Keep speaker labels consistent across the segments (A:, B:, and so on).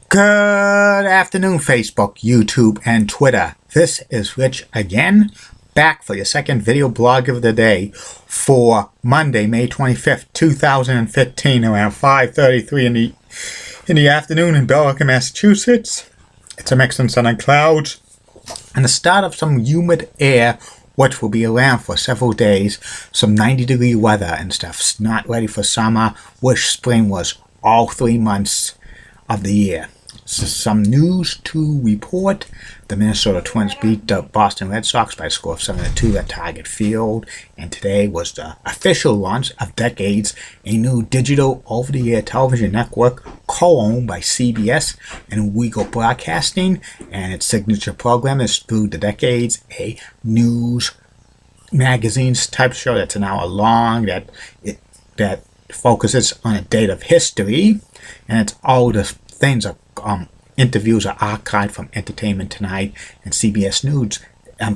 A: Good afternoon, Facebook, YouTube, and Twitter. This is Rich again, back for your second video blog of the day for Monday, May 25th, 2015, around 5:33 in the afternoon in Belleville, Massachusetts. It's a mix of sun and clouds, and the start of some humid air, which will be around for several days. Some 90-degree weather and stuff. It's not ready for summer, which spring was all 3 months of the year. Some news to report. The Minnesota Twins beat the Boston Red Sox by a score of 7-2 at Target Field. And today was the official launch of Decades, a new digital over-the-air television network co-owned by CBS and Weagle Broadcasting. And its signature program is Through the Decades, a news magazines type show that's an hour long that focuses on a date of history. And it's all the things are interviews are archived from Entertainment Tonight and CBS News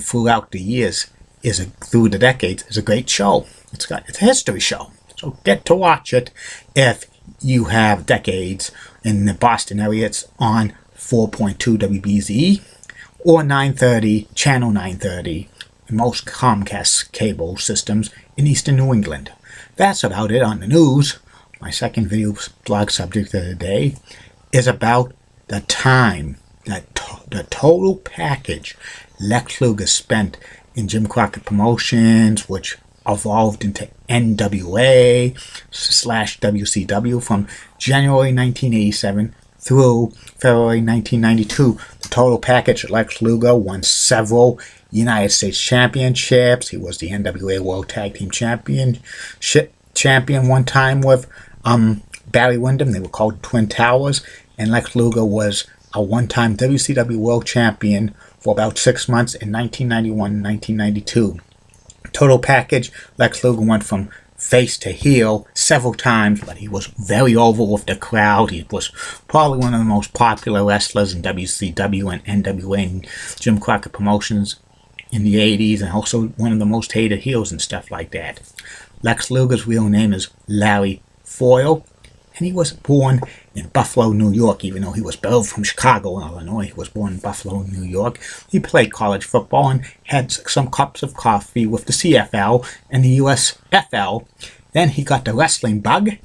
A: throughout the years. Through the Decades is a great show. It's a history show, so get to watch it if you have Decades in the Boston area. It's on 4.2 WBZ or 930 channel 930 in most Comcast cable systems in Eastern New England. That's about it on the news. My second video blog subject of the day is about the time, the total package Lex Luger spent in Jim Crockett Promotions, which evolved into NWA/WCW from January 1987 through February 1992. The total package, Lex Luger won several United States championships. He was the NWA World Tag Team Champion one time with Barry Windham. They were called Twin Towers. And Lex Luger was a one-time WCW World Champion for about 6 months in 1991 and 1992. Total package, Lex Luger went from face to heel several times, but he was very over with the crowd. He was probably one of the most popular wrestlers in WCW and NWA and Jim Crockett Promotions in the 80s, and also one of the most hated heels and stuff like that. Lex Luger's real name is Larry Foyle, and he was born in Buffalo, New York. Even though he was billed from Chicago, Illinois, he was born in Buffalo, New York. He played college football and had some cups of coffee with the CFL and the USFL. Then he got the wrestling bug,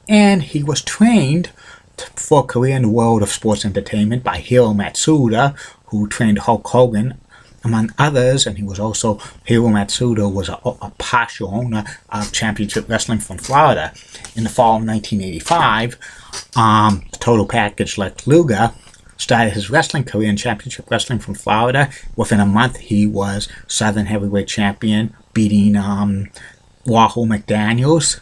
A: and he was trained for a career in the world of sports entertainment by Hiro Matsuda, who trained Hulk Hogan, among others. And he was also, Hiro Matsuda was a partial owner of Championship Wrestling from Florida. In the fall of 1985, the total package, Lex Luger started his wrestling career in Championship Wrestling from Florida. Within a month, he was Southern Heavyweight Champion, beating Wahoo McDaniels.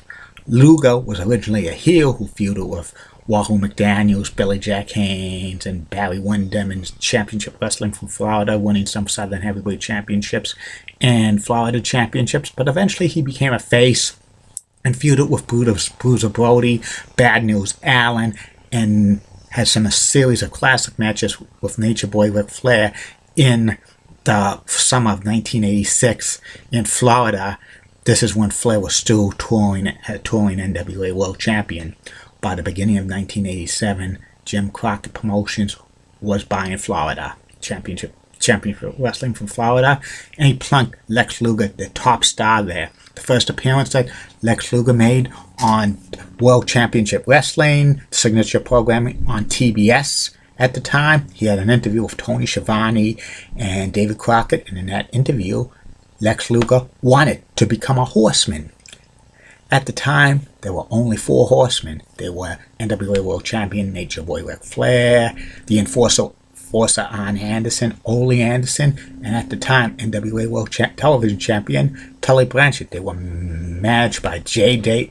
A: Luger was originally a heel who feuded with Wahoo McDaniels, Billy Jack Haynes, and Barry Windham in Championship Wrestling from Florida, winning some Southern Heavyweight Championships and Florida Championships. But eventually he became a face and feuded with Bruiser Brody, Bad News Allen, and had a series of classic matches with Nature Boy Ric Flair in the summer of 1986 in Florida. This is when Flair was still touring NWA World Champion. By the beginning of 1987, Jim Crockett Promotions was buying Florida, Championship Wrestling from Florida, and he plunked Lex Luger, the top star there. The first appearance that Lex Luger made on World Championship Wrestling, signature programming on TBS at the time. He had an interview with Tony Schiavone and David Crockett, and in that interview, Lex Luger wanted to become a horseman. At the time, there were only 4 horsemen. They were NWA World Champion Nature Boy Ric Flair, the Enforcer Arn Anderson, Ole Anderson, and at the time, NWA World Television Champion Tully Blanchard. They were managed by J.J.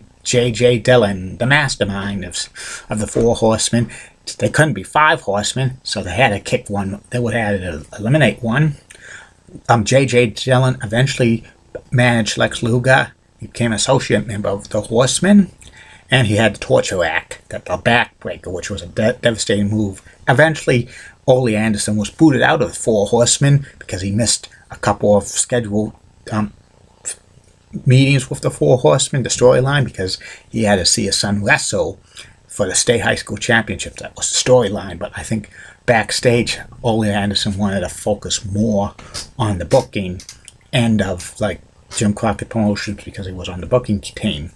A: Dillon, the mastermind of the 4 horsemen. They couldn't be 5 horsemen, so they had to kick one. They would have to eliminate one. J.J. Dillon eventually managed Lex Luger. He became an associate member of the Horsemen, and he had the torture rack, the backbreaker, which was a devastating move. Eventually, Ole Anderson was booted out of the 4 Horsemen because he missed a couple of scheduled meetings with the 4 Horsemen, the storyline, because he had to see his son wrestle for the state high school championships. That was the storyline, but I think backstage, Ole Anderson wanted to focus more on the booking end of like Jim Crockett Promotions because he was on the booking team.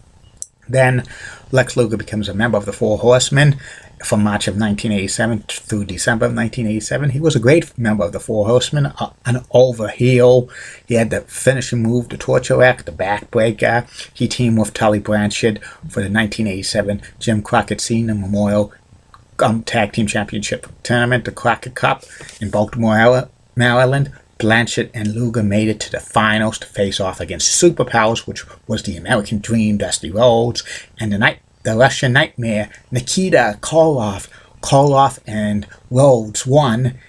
A: Then Lex Luger becomes a member of the Four Horsemen from March of 1987 through December of 1987. He was a great member of the Four Horsemen, an over heel. He had the finishing move, the torture rack, the backbreaker. He teamed with Tully Blanchard for the 1987 Jim Crockett Senior Memorial Tag Team Championship Tournament, the Crockett Cup in Baltimore, Maryland. Blanchard and Luger made it to the finals to face off against Superpowers, which was the American Dream, Dusty Rhodes, and the Russian Nightmare, Nikita Koloff. Koloff and Rhodes won,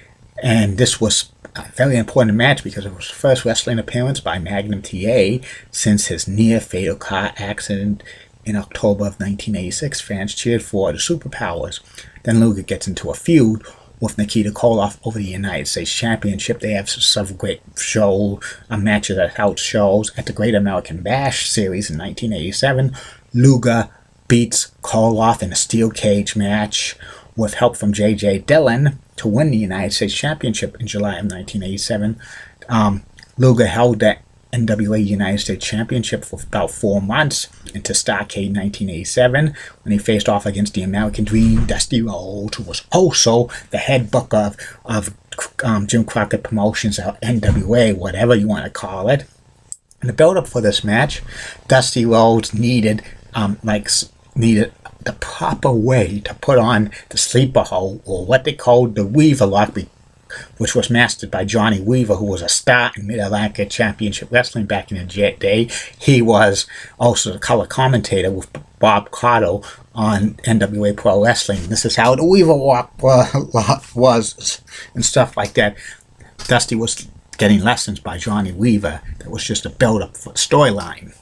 A: and this was a very important match because it was the first wrestling appearance by Magnum TA since his near-fatal car accident in October of 1986. Fans cheered for the Superpowers. Then Luger gets into a feud with Nikita Koloff over the United States Championship. They have several great matches at house shows. At the Great American Bash Series in 1987, Luger beats Koloff in a steel cage match with help from J.J. Dillon to win the United States Championship in July of 1987. Luger held the NWA United States Championship for about 4 months into Starrcade 1987 when he faced off against the American Dream, Dusty Rhodes, who was also the head booker of Jim Crockett Promotions, or NWA, whatever you want to call it. In the build-up for this match, Dusty Rhodes needed the proper way to put on the sleeper hold, or what they called the Weaver lock, which was mastered by Johnny Weaver, who was a star in Mid-Atlantic Championship Wrestling back in the day. He was also the color commentator with Bob Cotto on NWA Pro Wrestling. This is how the Weaver walk was and stuff like that. Dusty was getting lessons by Johnny Weaver. That was just a build-up for the storyline.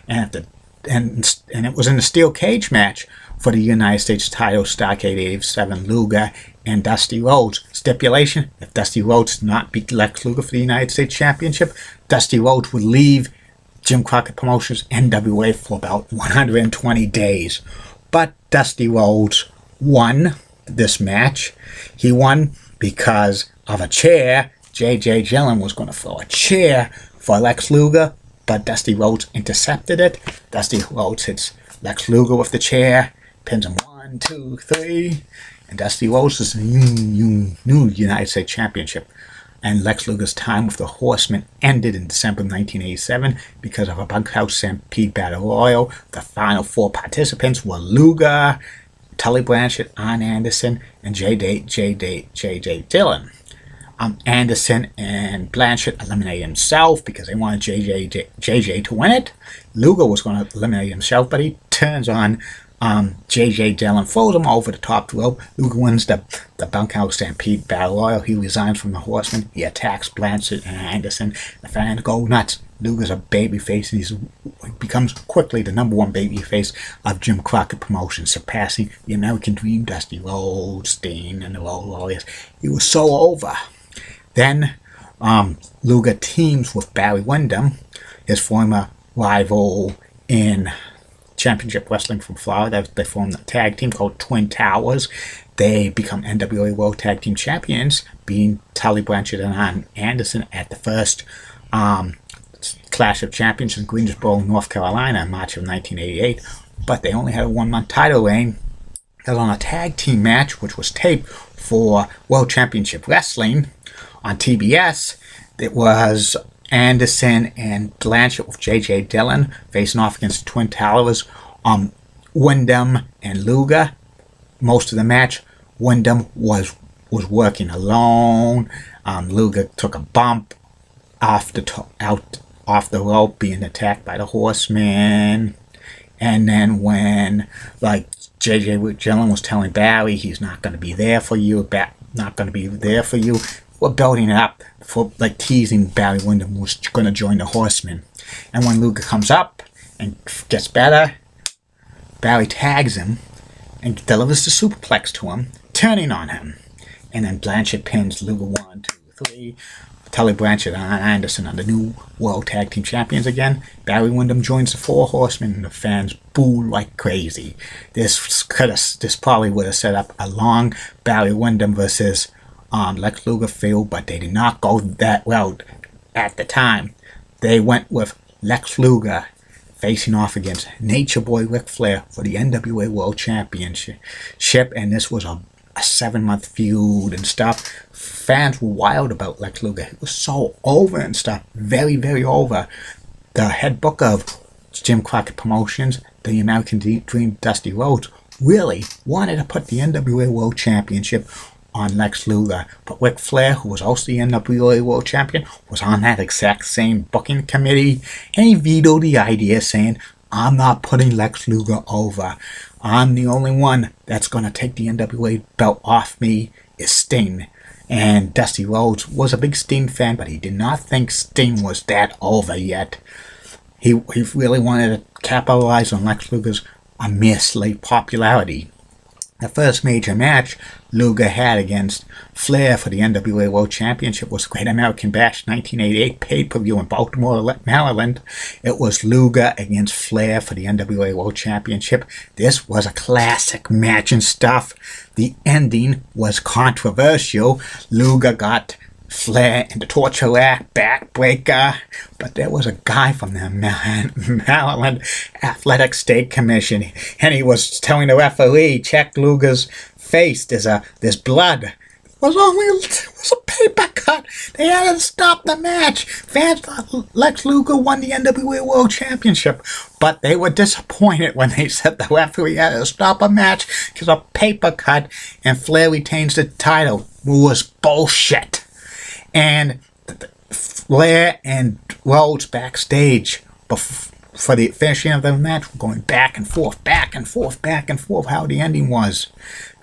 A: And it was in a steel cage match for the United States title, Starrcade 87, Luger and Dusty Rhodes. Stipulation: if Dusty Rhodes did not beat Lex Luger for the United States Championship, Dusty Rhodes would leave Jim Crockett Promotions NWA for about 120 days. But Dusty Rhodes won this match. He won because of a chair. J.J. Dillon was going to throw a chair for Lex Luger, but Dusty Rhodes intercepted it. Dusty Rhodes hits Lex Luger with the chair, pins him 1, 2, 3, and Dusty Rhodes is the new United States Championship. And Lex Luger's time with the Horsemen ended in December 1987 because of a bunkhouse stampede battle royal. The final 4 participants were Luger, Tully Blanchard, Arn Anderson, and J.J. Dillon. Anderson and Blanchard eliminated himself because they wanted JJ to win it. Luger was going to eliminate himself, but he turns on J.J. Dillon, throws him over the top rope. Luger wins the bunkhouse stampede battle royal. He resigns from the Horsemen. He attacks Blanchard and Anderson. The fans go nuts. Luger's a babyface, and he becomes quickly the #1 babyface of Jim Crockett Promotions, surpassing the American Dream, Dusty Rhodes, Steen, and the Road Warriors. He was so over. Then Luger teams with Barry Windham, his former rival in Championship Wrestling from Florida. They formed a tag team called Twin Towers. They become NWA World Tag Team Champions, beating Tully Blanchard and Arn Anderson at the first Clash of Champions in Greensboro, North Carolina in March of 1988. But they only had a 1-month title reign. Because on a tag team match, which was taped for World Championship Wrestling on TBS, it was Anderson and Blanchard with J.J. Dillon facing off against the Twin Towers. Windham and Luger. Most of the match, Windham was working alone. Luger took a bump off the rope, being attacked by the Horsemen. And then when J.J. Dillon was telling Barry he's not going to be there for you, we're building it up for teasing Barry Windham was going to join the Horsemen. And when Luger comes up and gets better, Barry tags him and delivers the superplex to him, turning on him. And then Blanchard pins Luger 1, 2, 1983. Tully Blanchard and Arn Anderson are the new World Tag Team Champions again. Barry Windham joins the Four Horsemen, and the fans boo like crazy. This probably would have set up a long Barry Windham versus Lex Luger feud, but they did not go that route at the time. They went with Lex Luger facing off against Nature Boy Ric Flair for the NWA World Championship, and this was a 7-month feud and stuff. Fans were wild about Lex Luger. He was so over and stuff. Very, very over. The head book of Jim Crockett Promotions, the American Dream, Dusty Rhodes, really wanted to put the NWA World Championship on Lex Luger. But Ric Flair, who was also the NWA World Champion, was on that exact same booking committee, and he vetoed the idea, saying, "I'm not putting Lex Luger over. I'm the only one that's going to take the NWA belt off me is Sting." And Dusty Rhodes was a big Sting fan, but he did not think Sting was that over yet. He really wanted to capitalize on Lex Luger's immensely popularity. The first major match Luger had against Flair for the NWA World Championship was Great American Bash 1988 pay-per-view in Baltimore, Maryland. It was Luger against Flair for the NWA World Championship. This was a classic match and stuff. The ending was controversial. Luger got Flair in the torture rack, backbreaker, but there was a guy from the Maryland Athletic State Commission, and he was telling the referee, "Check Luger's face. There's blood." It was a paper cut. They had to stop the match. Fans thought Lex Luger won the NWA World Championship, but they were disappointed when they said the referee had to stop a match because a paper cut and Flair retains the title. It was bullshit. And Flair and Rhodes backstage for the finishing of the match were going back and forth, how the ending was.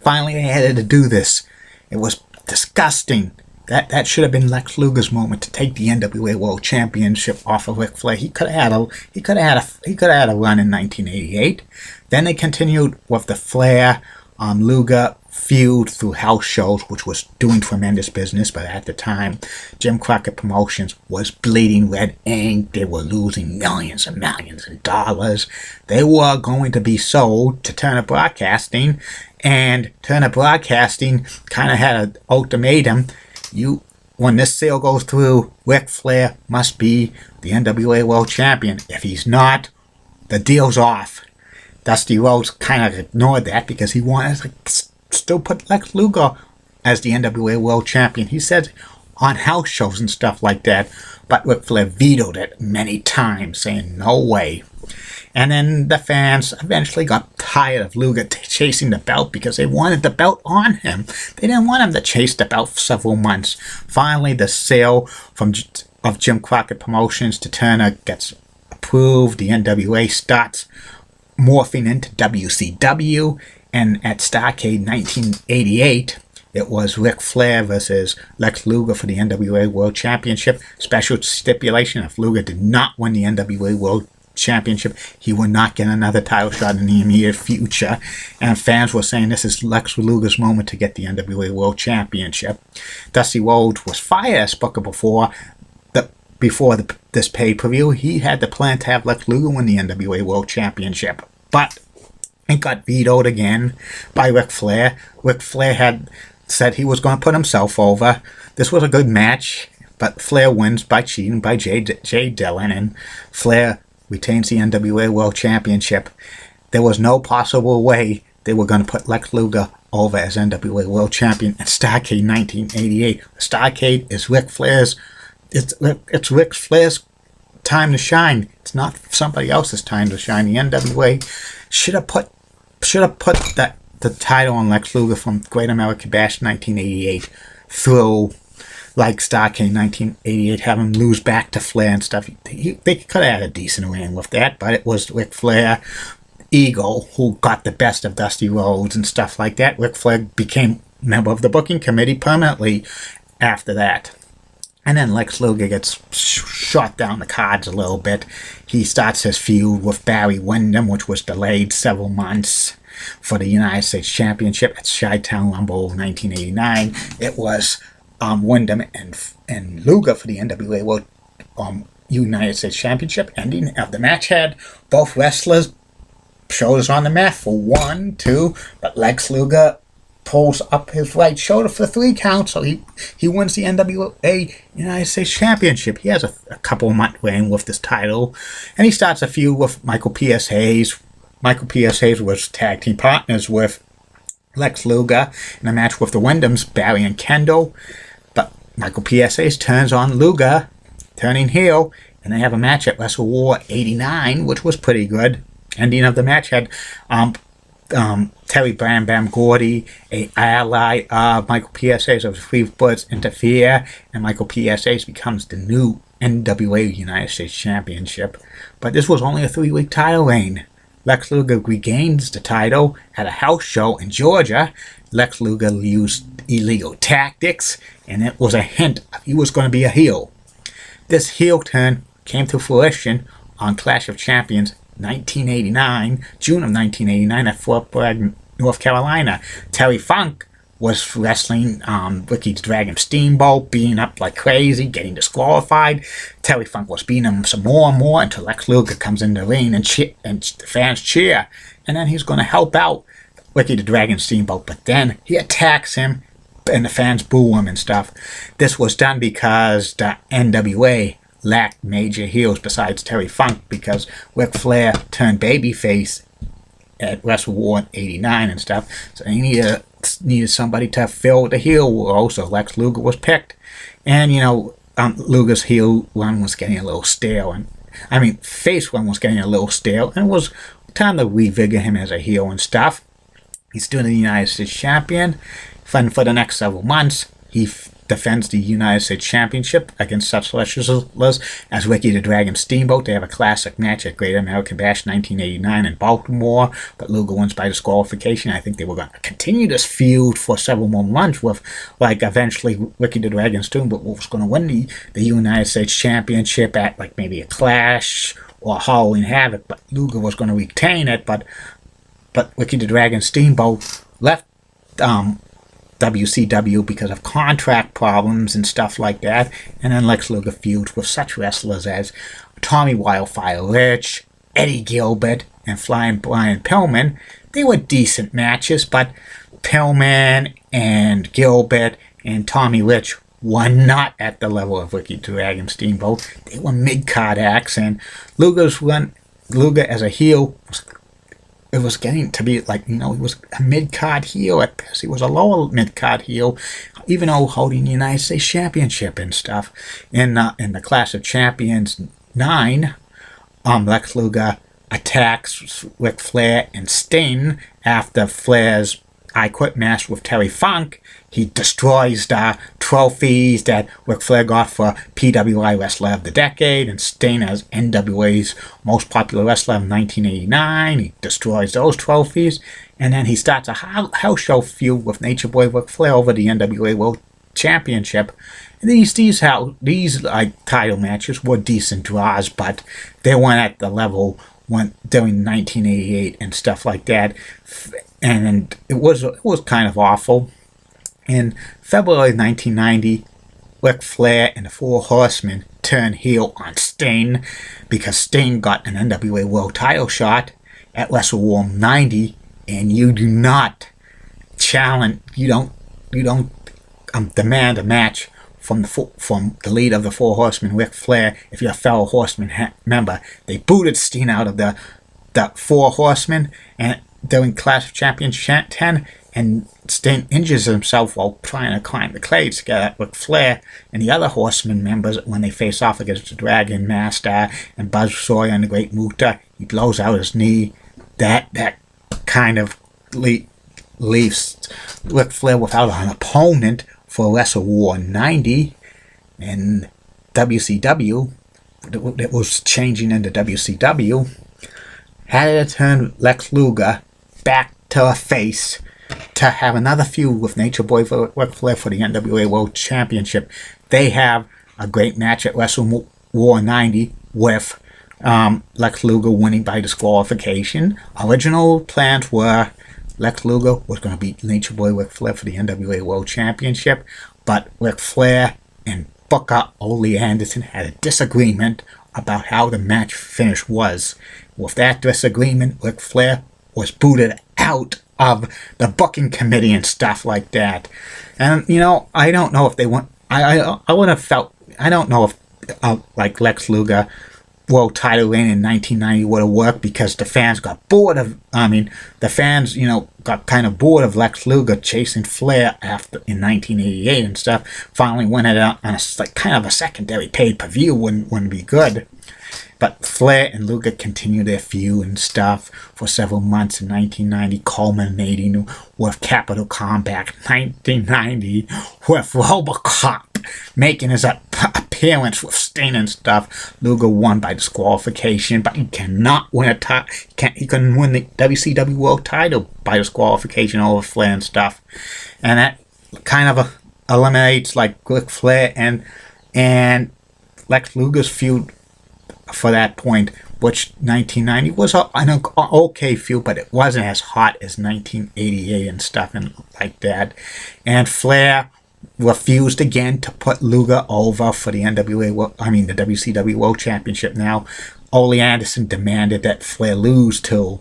A: Finally, they had to do this. It was disgusting. That should have been Lex Luger's moment to take the NWA World Championship off of Ric Flair. He could have had a run in 1988. Then they continued with the Flair Luger feud through house shows, which was doing tremendous business, but at the time, Jim Crockett Promotions was bleeding red ink. They were losing millions and millions of dollars. They were going to be sold to Turner Broadcasting, and Turner Broadcasting kind of had an ultimatum. When this sale goes through, Ric Flair must be the NWA World Champion. If he's not, the deal's off. Dusty Rhodes kind of ignored that because he wanted to still put Lex Luger as the NWA World Champion. He said on house shows and stuff like that, but Ric Flair vetoed it many times, saying no way. And then the fans eventually got tired of Luger chasing the belt because they wanted the belt on him. They didn't want him to chase the belt for several months. Finally, the sale of Jim Crockett Promotions to Turner gets approved. The NWA starts morphing into WCW, and at Starrcade 1988, it was Ric Flair versus Lex Luger for the NWA World Championship. Special stipulation: if Luger did not win the NWA World Championship, he would not get another title shot in the immediate future. And fans were saying this is Lex Luger's moment to get the NWA World Championship. Dusty Rhodes was fired as Booker before this pay-per-view. He had the plan to have Lex Luger win the NWA World Championship, but it got vetoed again by Ric Flair. Ric Flair had said he was going to put himself over. This was a good match, but Flair wins by cheating by Jay Dillon, and Flair retains the NWA World Championship. There was no possible way they were going to put Lex Luger over as NWA World Champion at Starrcade 1988. Starrcade is Ric Flair's. It's Ric Flair's time to shine. It's not somebody else's time to shine. The NWA should have put the title on Lex Luger from Great American Bash 1988 through like Starrcade 1988, have him lose back to Flair and stuff. They could have had a decent reign with that, but it was Ric Flair ego who got the best of Dusty Rhodes and stuff like that. Ric Flair became member of the booking committee permanently after that. And then Lex Luger gets shot down the cards a little bit. He starts his feud with Barry Windham, which was delayed several months for the United States Championship at Chi-Town Rumble 1989. It was Wyndham and Luger for the NWA World United States Championship. Ending of the match had both wrestlers shoulders on the mat for 1, 2, but Lex Luger pulls up his right shoulder for the 3 count, so he wins the NWA United States Championship. He has a couple of month reign with this title, and he starts a feud with Michael P.S. Hayes. Michael P.S. Hayes was tag team partners with Lex Luger in a match with the Wyndhams, Barry and Kendall, but Michael P.S. Hayes turns on Luger, turning heel, and they have a match at Wrestle War 89, which was pretty good. Ending of the match had Terry Bam Bam Gordy, a ally of Michael P.S.A. of the Freebirds, interfere, and Michael P.S.A. becomes the new NWA United States Championship. But this was only a 3-week title reign. Lex Luger regains the title at a house show in Georgia. Lex Luger used illegal tactics, and it was a hint he was going to be a heel. This heel turn came to fruition on Clash of Champions 1989, June of 1989 at Fort Bragg, North Carolina. Terry Funk was wrestling Ricky the Dragon Steamboat, beating up like crazy, getting disqualified. Terry Funk was beating him some more and more until Lex Luger comes in the ring and the fans cheer. And then he's going to help out Ricky the Dragon Steamboat, but then he attacks him and the fans boo him and stuff. This was done because the NWA lacked major heels besides Terry Funk, because Ric Flair turned babyface at Wrestle War 89 and stuff, so they needed somebody to fill the heel role, so Lex Luger was picked. And Luger's heel run was getting a little stale, and face run was getting a little stale, and it was time to revigor him as a heel and stuff. He's still the United States champion. For the next several months, he defends the United States Championship against such wrestlers as Ricky the Dragon Steamboat. They have a classic match at Great American Bash 1989 in Baltimore, but Luger wins by disqualification. I think they were going to continue this feud for several more months with, eventually Ricky the Dragon Steamboat was going to win the United States Championship at, maybe a Clash or Halloween Havoc, but Luger was going to retain it, but Ricky the Dragon Steamboat left WCW because of contract problems and stuff like that, and then Lex Luger feuds with such wrestlers as Tommy Wildfire Rich, Eddie Gilbert, and Flying Brian Pillman. They were decent matches, but Pillman and Gilbert and Tommy Rich were not at the level of Ricky Dragon Steamboat. They were mid-card acts, and Luger as a heel it was getting to be he was a mid-card heel at best. He was a lower mid-card heel, even though holding the United States Championship and stuff. In the Clash of Champions 9, Lex Luger attacks Ric Flair and Sting after Flair's I Quit match with Terry Funk. He destroys the trophies that Ric Flair got for PWI Wrestler of the Decade and Sting as NWA's most popular wrestler of 1989. He destroys those trophies, and then he starts a house show feud with Nature Boy Ric Flair over the NWA World Championship. And these title matches were decent draws, but they weren't at the level during 1988 and stuff like that. And it was kind of awful. In February 1990, Ric Flair and the Four Horsemen turned heel on Sting because Sting got an NWA World Title shot at Wrestle War 90, and you do not challenge, you don't demand a match from the lead of the Four Horsemen, Ric Flair, if you're a fellow Horseman member. They booted Sting out of the Four Horsemen and during Clash of Champions 10, and Sting injures himself while trying to climb the cage to get at Ric Flair and the other Horseman members when they face off against the Dragon Master and Buzz Sawyer and the Great Muta. He blows out his knee. That kind of leaves Ric Flair without an opponent for Wrestle War 90. And WCW, it was changing into WCW, had to turn Lex Luger back to a face to have another feud with Nature Boy Ric Flair for the NWA World Championship. They have a great match at Wrestle War 90 with Lex Luger winning by disqualification. Original plans were Lex Luger was going to beat Nature Boy Ric Flair for the NWA World Championship, but Ric Flair and Booker Ole Anderson had a disagreement about how the match finish was. With that disagreement, Ric Flair was booted out of the booking committee and stuff like that. And I don't know if they want. I would have felt. I don't know if like Lex Luger world title reign in 1990 would have worked, because the fans got bored of. The fans got kind of bored of Lex Luger chasing Flair after in 1988 and stuff. Finally went it out on a kind of a secondary pay-per-view. Wouldn't be good. But Flair and Luger continued their feud and stuff for several months in 1990, culminating with Capital Combat 1990, with Robocop making his appearance with Sting and stuff. Luger won by disqualification, but he cannot win a title. He couldn't win the WCW World Title by disqualification over Flair and stuff, and that kind of eliminates like Ric Flair and Lex Luger's feud for that point, which 1990 was an okay feud, but it wasn't as hot as 1988 and stuff and like that. And Flair refused again to put Luger over for the the WCW World Championship. Now, Ole Anderson demanded that Flair lose to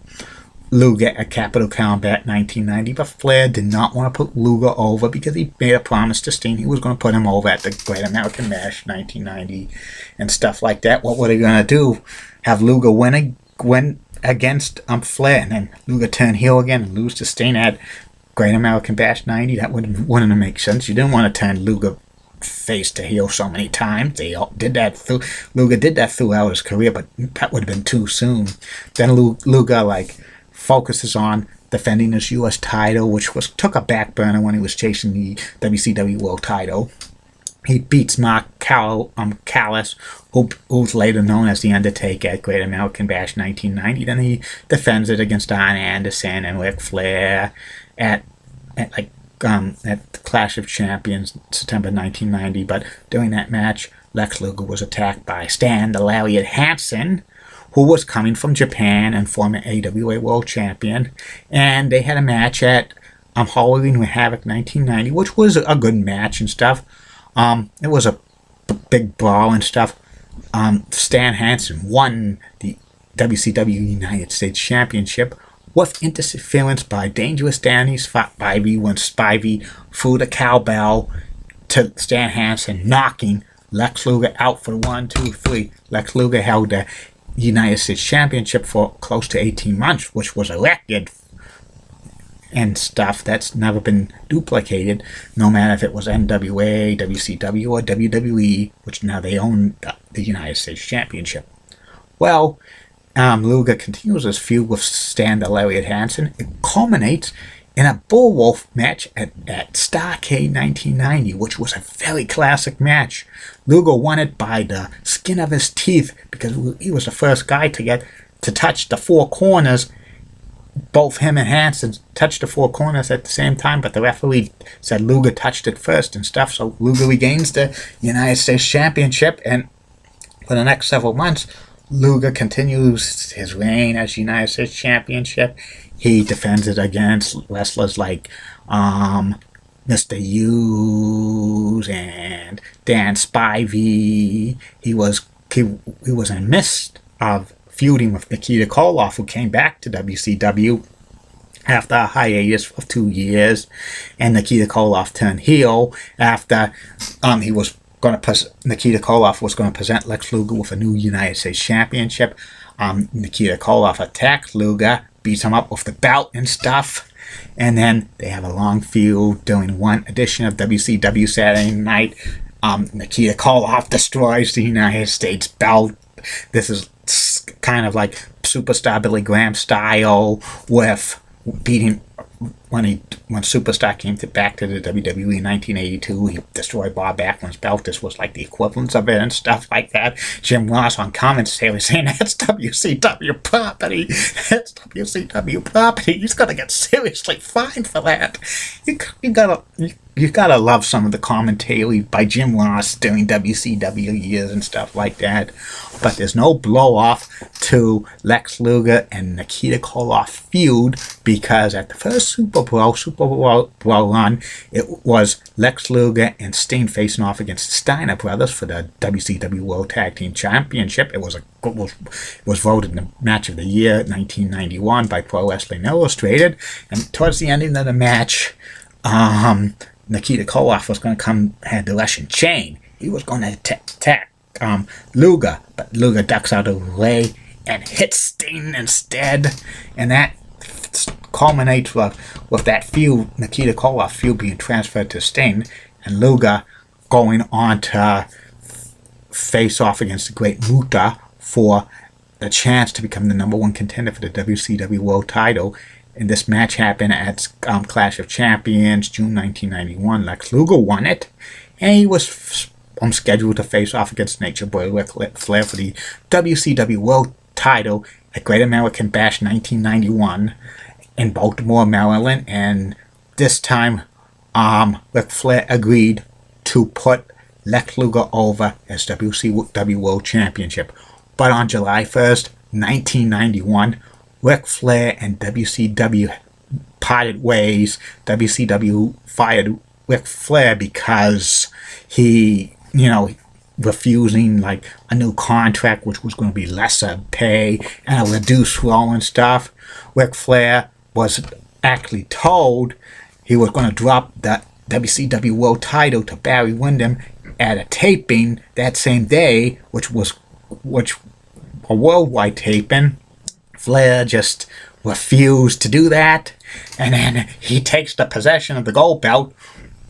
A: Luger at Capital Combat 1990, but Flair did not want to put Luger over because he made a promise to Sting he was going to put him over at the Great American Bash 1990 and stuff like that. What were they going to do? Have Luger win against Flair, and then Luger turn heel again and lose to Sting at Great American Bash 90? That wouldn't make sense. You didn't want to turn Luger face to heel so many times. They all did that. Luger did that throughout his career, but that would have been too soon. Then Luger focuses on defending his U.S. title, which took a back burner when he was chasing the WCW World title. He beats Mark Callis, who's later known as The Undertaker, at Great American Bash 1990. Then he defends it against Arn Anderson and Ric Flair at the Clash of Champions, September 1990. But during that match, Lex Luger was attacked by Stan the Lariat Hansen, who was coming from Japan and former AWA World Champion. And they had a match at Halloween with Havoc 1990, which was a good match and stuff. It was a big brawl and stuff. Stan Hansen won the WCW United States Championship with interference by Dangerous Danny Spivey when Spivey threw the cowbell to Stan Hansen, knocking Lex Luger out for 1, 2, 3. Lex Luger held the United States Championship for close to 18 months, which was a record and stuff that's never been duplicated, no matter if it was NWA, WCW, or WWE, which now they own the United States Championship. Well, Luger continues his feud with Stan the Lariat Hansen. It culminates in a Bullwolf match at Starrcade 1990, which was a very classic match. Luger won it by the skin of his teeth because he was the first guy to touch the four corners. Both him and Hansen touched the four corners at the same time, but the referee said Luger touched it first and stuff, so Luger regains the United States Championship, and for the next several months, Luger continues his reign as United States Championship. He defends it against wrestlers like Mr. Hughes and Dan Spivey. He was in the midst of feuding with Nikita Koloff, who came back to WCW after a hiatus of 2 years, and Nikita Koloff turned heel after Nikita Koloff was going to present Lex Luger with a new United States Championship. Nikita Koloff attacked Luger, beats him up with the belt and stuff, and then they have a long feud during one edition of WCW Saturday Night. Nikita Koloff destroys the United States belt. This is kind of like Superstar Billy Graham style, with beating when Superstar came back to the WWE in 1982. He destroyed Bob Backlund's belt. This was like the equivalence of it and stuff like that. Jim Ross on commentary saying that's WCW property. That's WCW property. He's gonna get seriously fined for that. you gotta love some of the commentary by Jim Ross during WCW years and stuff like that. But there's no blow off to Lex Luger and Nikita Koloff feud, because at the first Super Bowl run, it was Lex Luger and Sting facing off against the Steiner Brothers for the WCW World Tag Team Championship. It was voted the match of the year 1991 by Pro Wrestling Illustrated, and towards the ending of the match, Nikita Koloff was going to come had the Russian chain. He was going to attack Luger, but Luger ducks out of the way and hits Sting instead, and that culminates with that feud, Nikita Koloff feud, being transferred to Sting, and Luger going on to face off against the Great Muta for the chance to become the #1 contender for the WCW World title. And this match happened at Clash of Champions, June 1991. Lex Luger won it, and he was scheduled to face off against Nature Boy Ric Flair for the WCW World title at Great American Bash 1991 in Baltimore, Maryland. And this time, Ric Flair agreed to put Lex Luger over as WCW World Championship. But on July 1st, 1991, Ric Flair and WCW parted ways. WCW fired Ric Flair because he, refusing like a new contract, which was going to be lesser pay and a reduced role and stuff. Ric Flair was actually told he was going to drop the WCW World title to Barry Windham at a taping that same day, which a worldwide taping. Flair just refused to do that, and then he takes the possession of the gold belt.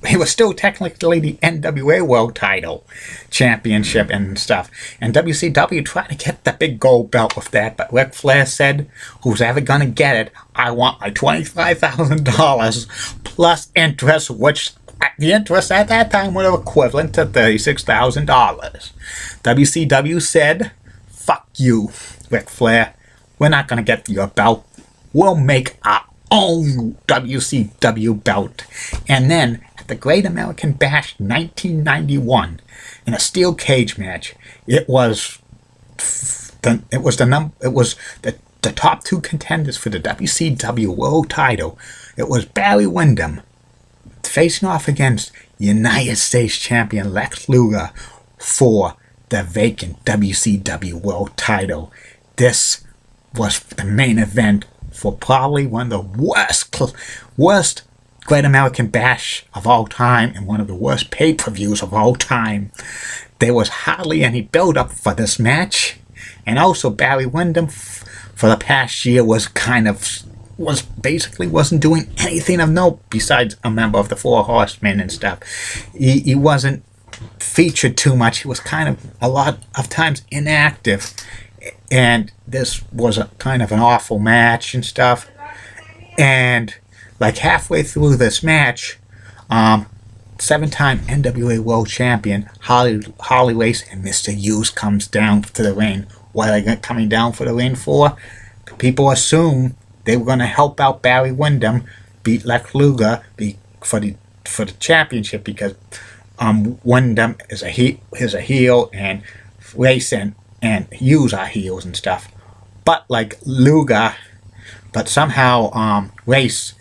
A: He was still technically the NWA World Title Championship and stuff, and WCW tried to get the big gold belt with that, but Ric Flair said, "Who's ever gonna get it, I want my $25,000 plus interest," which the interest at that time would have equivalent to $36,000. WCW said, "Fuck you, Ric Flair. We're not going to get your belt. We'll make our own WCW belt." And then at the Great American Bash 1991, in a steel cage match, it was the top two contenders for the WCW World title. It was Barry Windham facing off against United States champion Lex Luger for the vacant WCW World title. This was the main event for probably one of the worst Great American Bash of all time and one of the worst pay-per-views of all time. There was hardly any build-up for this match, and also Barry Windham for the past year basically wasn't doing anything of note besides a member of the Four Horsemen and stuff. He wasn't featured too much. He was kind of a lot of times inactive. And this was a kind of an awful match and stuff. And like halfway through this match, 7-time NWA World Champion Harley Race and Mr. Hughes comes down to the ring. What are they coming down for the ring for? People assume they were going to help out Barry Windham beat Lex Luger for the championship, because Windham is a heel, and Race and Hughes are heels and stuff. But like Luger, but somehow Race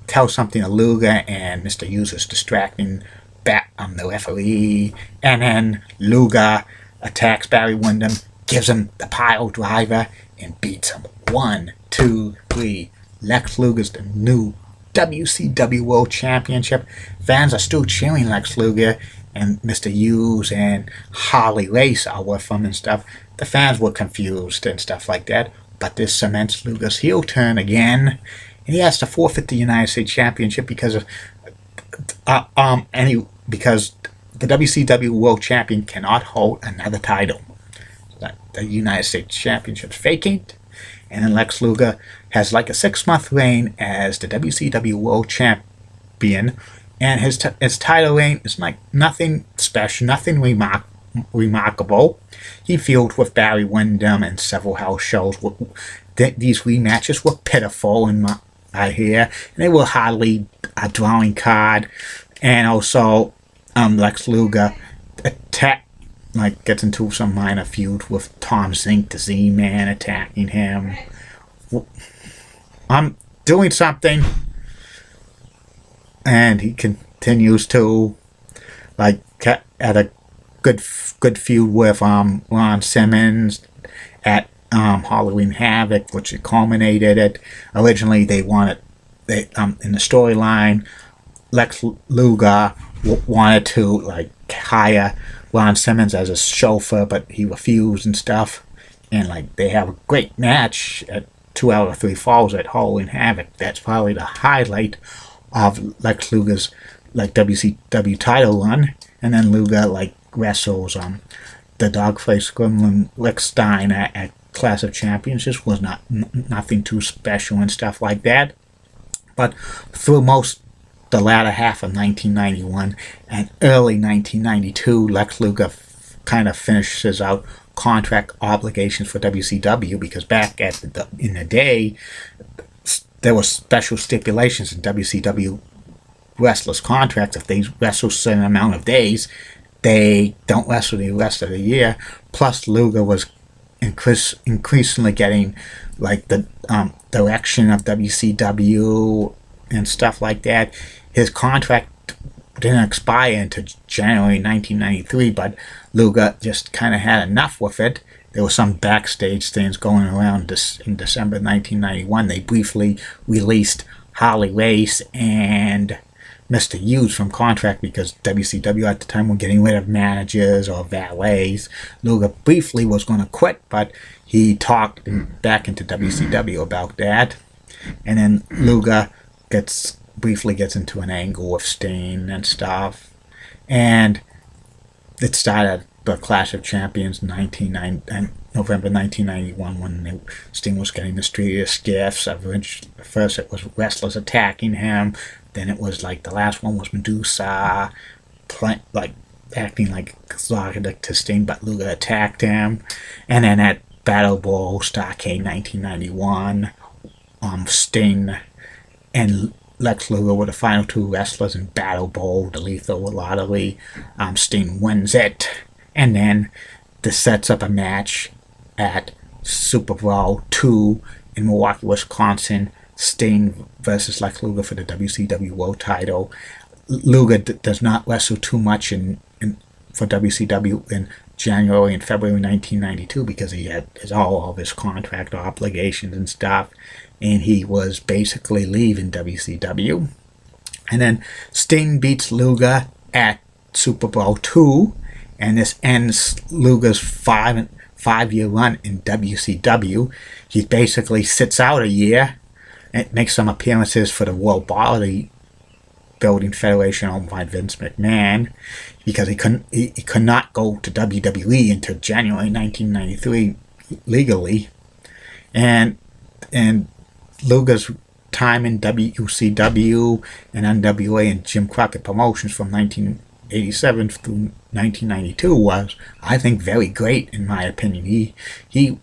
A: tells something to Luger, and Mr. Hughes is distracting the referee, and then Luger attacks Barry Windham, gives him the pile driver, and beats him. 1, 2, 3. Lex Luger's the new WCW World Championship. Fans are still cheering Lex Luger, and Mr. Hughes and Harley Race are with him and stuff. The fans were confused and stuff like that. But this cements Luger's heel turn again, and he has to forfeit the United States Championship because the WCW World Champion cannot hold another title. The United States Championship's vacant, and then Lex Luger has like a 6-month reign as the WCW World Champion, and his title reign is like nothing special, nothing remarkable. He feuded with Barry Windham and several house shows. These rematches were pitiful in I hear, and they were hardly a drawing card. And also, Lex Luger gets into some minor feud with Tom Zink, the Z-Man, attacking him. I'm doing something, and he continues to at a good feud with Ron Simmons at Halloween Havoc, which it culminated at. Originally, in the storyline, Lex Luger wanted to hire Ron Simmons as a chauffeur, but he refused and stuff. And they have a great match at 2 out of 3 falls at Halloween Havoc. That's probably the highlight of Lex Luger's WCW title run. And then Luger wrestles the dog-faced gremlin Rick Steiner at Clash of Champions. This was nothing too special and stuff like that. But through the latter half of 1991 and early 1992, Lex Luger kind of finishes out contract obligations for WCW, because back in the day, there were special stipulations in WCW wrestlers' contracts. If they wrestle a certain amount of days, they don't wrestle the rest of the year. Plus, Luger was increasingly getting the direction of WCW and stuff like that. His contract didn't expire until January 1993, but Luger just kind of had enough with it. There were some backstage things going around in December 1991. They briefly released Harley Race and Mr. Hughes from contract because WCW at the time were getting rid of managers or valets. Luger briefly was going to quit, but he talked back into WCW about that. And then Luger briefly gets into an angle with Sting and stuff. And it started the Clash of Champions in November 1991 when Sting was getting the streetest gifts. First it was wrestlers attacking him. Then it was the last one was Medusa acting like exotic to Sting, but Luger attacked him. And then at Battle Bowl Starrcade 1991, Sting and Lex Luger were the final 2 wrestlers in Battle Bowl, the Lethal Lottery. Sting wins it, and then this sets up a match at Super Bowl 2 in Milwaukee, Wisconsin. Sting versus Lex Luger for the WCW World Title. Luger does not wrestle too much for WCW in January and February 1992 because he had all of his contract obligations and stuff, and he was basically leaving WCW. And then Sting beats Luger at Super Bowl 2, and this ends Luger's five-year run in WCW. He basically sits out a year and makes some appearances for the World Bodybuilding Federation owned by Vince McMahon, because he could not go to WWE until January 1993 legally. And Luger's time in WCW and NWA and Jim Crockett Promotions from 1987 through 1992 was, I think, very great in my opinion. He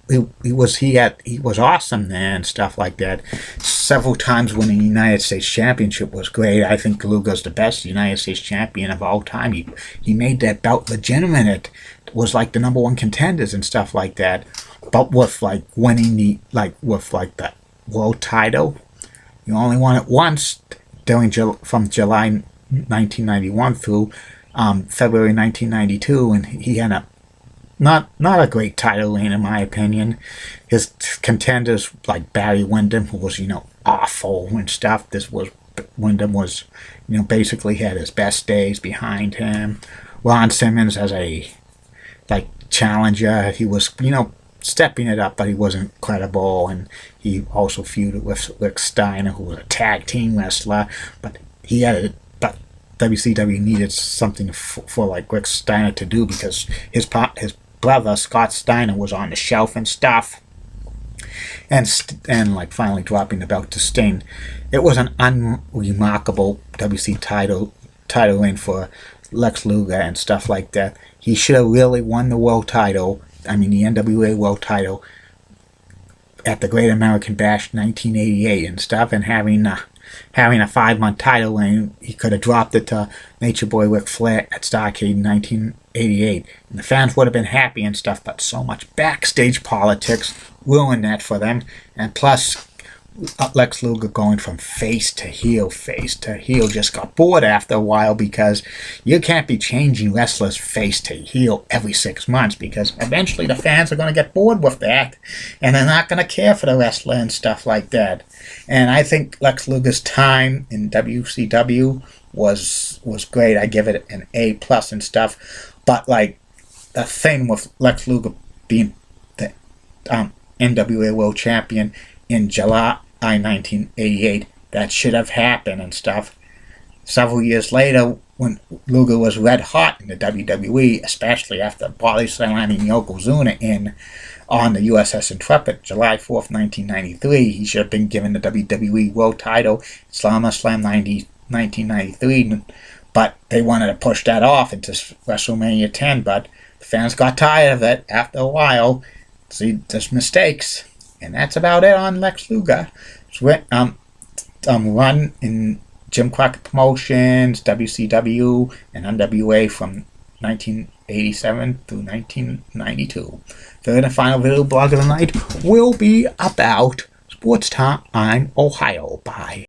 A: was awesome there and stuff like that. Several times winning the United States Championship was great. I think Luger's the best United States champion of all time. He made that belt legitimate. It was the number 1 contenders and stuff like that. But with winning the world title, you only won it once from July 1991 through February 1992, and he had not a great title reign in my opinion. His contenders like Barry Windham, who was awful and stuff. Windham was basically had his best days behind him. Ron Simmons as a challenger, he was stepping it up, but he wasn't credible, and he also feuded with Rick Steiner, who was a tag team wrestler, but WCW needed something for Rick Steiner to do, because his brother Scott Steiner was on the shelf and stuff, and finally dropping the belt to Sting. It was an unremarkable WC title reign for Lex Luger and stuff like that. He should have really won the world title. I mean, the NWA world title at the Great American Bash 1988 and stuff, and having a 5-month title reign. He could have dropped it to Nature Boy Ric Flair at Starrcade in 1988, and the fans would have been happy and stuff. But so much backstage politics ruined that for them, and plus Lex Luger going from face to heel just got bored after a while, because you can't be changing wrestlers face to heel every 6 months, because eventually the fans are going to get bored with that and they're not going to care for the wrestler and stuff like that. And I think Lex Luger's time in WCW was great. I give it an A+ and stuff. But like the thing with Lex Luger being the NWA World Champion in July 1988, that should have happened and stuff. Several years later, when Luger was red hot in the WWE, especially after body slamming Yokozuna on the USS Intrepid, July 4th, 1993, he should have been given the WWE World title, SummerSlam 1993, but they wanted to push that off into WrestleMania 10, but the fans got tired of it after a while. See, there's mistakes. And that's about it on Lex Luger. Run in Jim Crockett Promotions, WCW, and NWA from 1987 through 1992. Third and final video blog of the night will be about Sports Time Ohio. Bye.